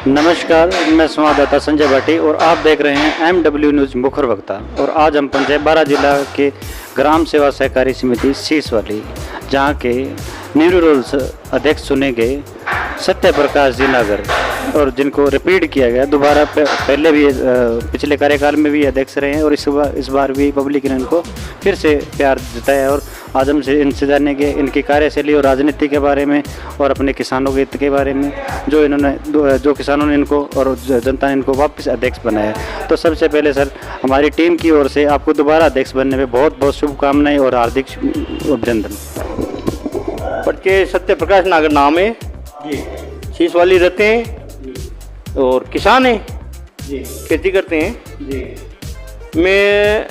नमस्कार, मैं संवाददाता संजय भाटी और आप देख रहे हैं MW न्यूज़ मुखर वक्ता। और आज हम पहुंचे बारा जिला के ग्राम सेवा सहकारी समिति सीसवाली, जहां के न्यू रोल्स अध्यक्ष चुने गए सत्य प्रकाश जी नागर, और जिनको रिपीट किया गया दोबारा। पहले भी पिछले कार्यकाल में भी अध्यक्ष रहे हैं और इस बार भी पब्लिक ने इनको फिर से प्यार जताया। और आज हमसे इनसे जानेंगे इनकी कार्यशैली और राजनीति के बारे में और अपने किसानों के हित के बारे में, जो किसानों ने इनको और जनता ने इनको वापस अध्यक्ष बनाया। तो सबसे पहले सर, हमारी टीम की ओर से आपको दोबारा अध्यक्ष बनने में बहुत बहुत शुभकामनाएं और हार्दिक अभिनंदन। बच्चे सत्य प्रकाश नागर नाम है जी, सीसवाली रहते हैं और किसान हैं जी, खेती करते हैं जी। मैं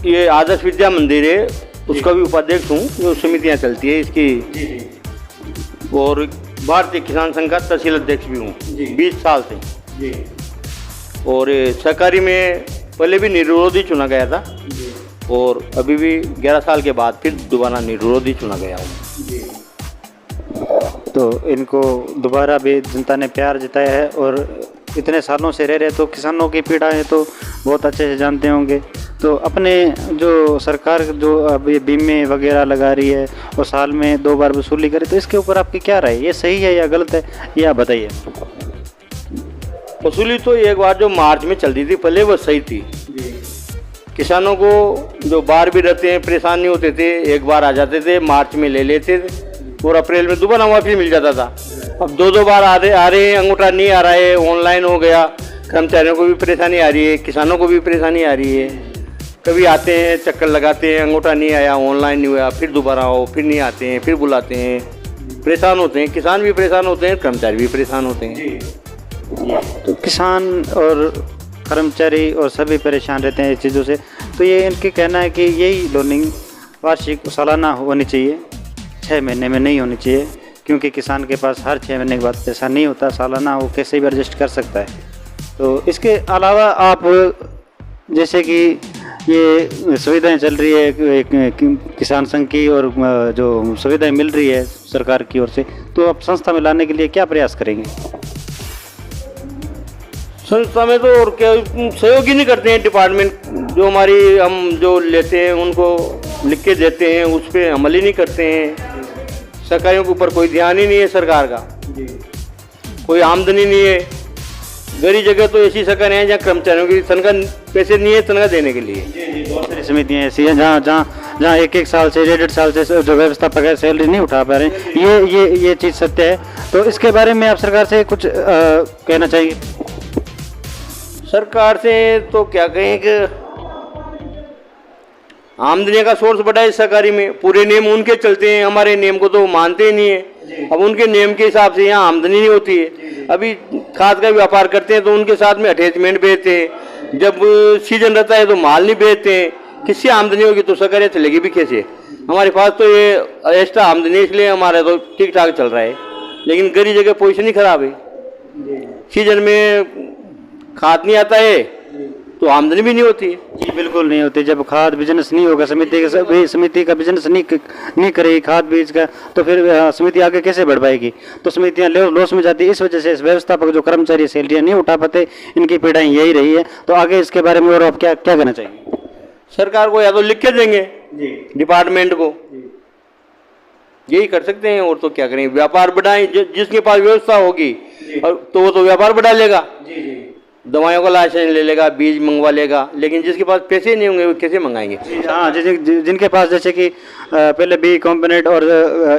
ये आदर्श विद्या मंदिर है उसका भी उपाध्यक्ष हूँ, जो समितियाँ चलती है इसकी जी। और भारतीय किसान संघ का तहसील अध्यक्ष भी हूँ 20 साल से जी। और सहकारी में पहले भी निर्विरोधी चुना गया था जी। और अभी भी 11 साल के बाद फिर दोबारा निर्विरोधी चुना गया हूँ। तो इनको दोबारा भी जनता ने प्यार जताया है और इतने सालों से रह रहे, तो किसानों की पीड़ाएं तो बहुत अच्छे से जानते होंगे। तो अपने जो सरकार जो अब ये बीमे वगैरह लगा रही है और साल में 2 बार वसूली करे, तो इसके ऊपर आपकी क्या राय है? ये सही है या गलत है, ये आप बताइए। वसूली तो एक बार जो मार्च में चलती थी पहले वो सही थी। किसानों को जो बाहर भी रहते हैं परेशान नहीं होते थे, एक बार आ जाते थे, मार्च में ले लेते थे और अप्रैल में दोबारा वापस मिल जाता था। अब 2 बार आ रहे हैं, अंगूठा नहीं आ रहा है, ऑनलाइन हो गया, कर्मचारियों को भी परेशानी आ रही है, किसानों को भी परेशानी आ रही है। कभी आते हैं, चक्कर लगाते हैं, अंगूठा नहीं आया, ऑनलाइन नहीं हुआ, फिर दोबारा आओ, फिर नहीं आते हैं, फिर बुलाते हैं, परेशान होते हैं, किसान भी परेशान होते हैं, कर्मचारी भी परेशान होते हैं। तो किसान और कर्मचारी और सभी परेशान रहते हैं इस चीज़ों से। तो ये इनके कहना है कि यही लोनिंग वार्षिक सालाना होनी चाहिए, 6 महीने में नहीं होनी चाहिए, क्योंकि किसान के पास हर 6 महीने के बाद पैसा नहीं होता, सालाना वो कैसे भी एडजस्ट कर सकता है। तो इसके अलावा आप जैसे कि ये सुविधाएं चल रही है किसान संघ की और जो सुविधाएं मिल रही है सरकार की ओर से, तो आप संस्था में लाने के लिए क्या प्रयास करेंगे? संस्था में तो और क्या सहयोग ही नहीं करते हैं डिपार्टमेंट, जो हमारी हम जो लेते हैं उनको लिख के देते हैं, उस पर अमल ही नहीं करते हैं। सरकारियों के ऊपर कोई ध्यान ही नहीं है सरकार का जी। कोई आमदनी नहीं है। गरीब जगह तो ऐसी सरकारें हैं जहाँ कर्मचारियों की तनख्वाह पैसे नहीं है तनख्वाह देने के लिए जी। बहुत सारी समितियाँ ऐसी हैं जहाँ 1-1 साल से 1.5 साल से जो व्यवस्थापक है सैलरी नहीं उठा पा रहे हैं। ये चीज़ सत्य है। तो इसके बारे में आप सरकार से कुछ कहना चाहिए? सरकार से तो क्या कहें कि आमदनी का सोर्स बढ़ाए सरकारी में, पूरे नियम उनके चलते हैं, हमारे नियम को तो मानते ही नहीं है। अब उनके नियम के हिसाब से यहाँ आमदनी नहीं होती है। अभी खाद का व्यापार करते हैं तो उनके साथ में अटैचमेंट बेचते हैं, जब सीजन रहता है तो माल नहीं बेचते हैं। किससे आमदनी होगी? तो सरकार चलेगी भी कैसे? हमारे पास तो ये एक्स्ट्रा आमदनी, इसलिए हमारा तो ठीक ठाक चल रहा है। लेकिन गरीब जगह पोजीशन ही खराब है, सीजन में खाद नहीं आता है तो आमदनी भी नहीं होती है जी। बिल्कुल नहीं होती। जब खाद बिजनेस नहीं होगा, समिति का बिजनेस नहीं करेगी खाद बीज का, तो फिर समिति आगे कैसे बढ़ पाएगी? तो समितियां लॉस में जाती है। इस वजह से इस व्यवस्थापक जो कर्मचारी सैलरियाँ नहीं उठा पाते, इनकी पीड़ाएं यही रही है। तो आगे इसके बारे में और आप क्या कहना चाहिए? सरकार को या तो लिख के देंगे जी, डिपार्टमेंट को यही कर सकते हैं, और तो क्या करेंगे? व्यापार बढ़ाएं, जिसके पास व्यवस्था होगी तो वो तो व्यापार बढ़ा लेगा, दवाइयों का लाइसेंस ले लेगा, बीज मंगवा लेगा। लेकिन जिसके पास पैसे नहीं होंगे वो कैसे मंगाएंगे? हाँ, जिनके पास जैसे कि पहले बी कॉम्पोनेंट और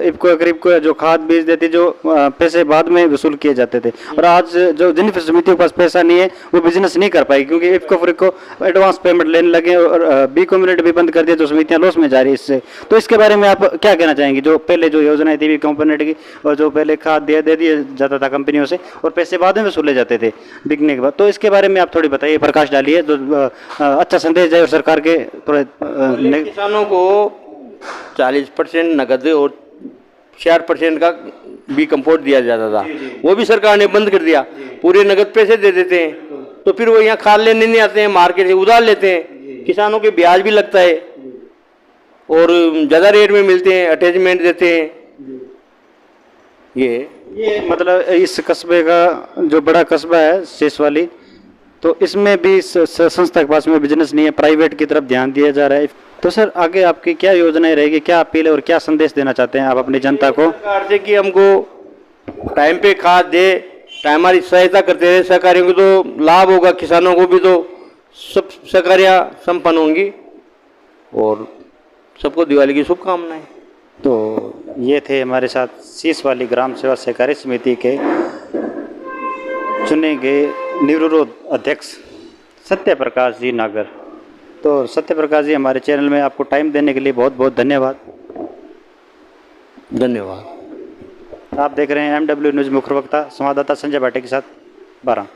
इफको करीब को जो खाद बीज देती, जो पैसे बाद में वसूल किए जाते थे, और आज जो जिन समितियों के पास पैसा नहीं है वो बिजनेस नहीं कर पाई, क्योंकि इफको को एडवांस पेमेंट लेने लगे और बी कॉम्पोनेंट भी बंद कर दिया, जो समितियाँ लॉस में जा रही है इससे। तो इसके बारे में आप क्या कहना चाहेंगे? जो पहले जो योजनाएं थी बी कॉम्पोनेंट की, और जो पहले खाद दे दिया जाता था कंपनियों से और पैसे बाद में वसूले जाते थे बिकने के बाद, तो इसके बारे में आप थोड़ी बताइए, प्रकाश डालिए, जो अच्छा संदेश जाए और सरकार के किसानों को 40% नगद और 4% का बी कंपोस्ट दिया जाता था, वो भी सरकार ने बंद कर दिया। पूरे नगद पैसे दे देते हैं, तो फिर वो यहाँ खाद लेने नहीं आते हैं, मार्केट से उधार लेते हैं। किसानों के ब्याज भी लगता है और ज़्यादा रेट में मिलते हैं, अटैचमेंट देते हैं। ये मतलब इस कस्बे का जो बड़ा कस्बा है शेषवाली, तो इसमें भी संस्था के पास में बिजनेस नहीं है, प्राइवेट की तरफ ध्यान दिया जा रहा है। तो सर आगे आपकी क्या योजनाएं रहेगी, क्या अपील है और क्या संदेश देना चाहते हैं आप अपनी जनता को? सरकार से कि हमको टाइम पे खाद दे, टाइम हमारी सहायता करते रहे, सहकारियों को तो लाभ होगा, किसानों को भी तो सब सहकारियाँ संपन्न होंगी और सबको दिवाली की शुभकामनाएं। तो ये थे हमारे साथ शीशवाली ग्राम सेवा सहकारी समिति के चुने गए निवृत्त अध्यक्ष सत्य प्रकाश जी नागर। तो सत्य प्रकाश जी हमारे चैनल में आपको टाइम देने के लिए बहुत बहुत धन्यवाद। धन्यवाद। आप देख रहे हैं MW न्यूज़ मुख्य वक्ता संवाददाता संजय भाटी के साथ 12।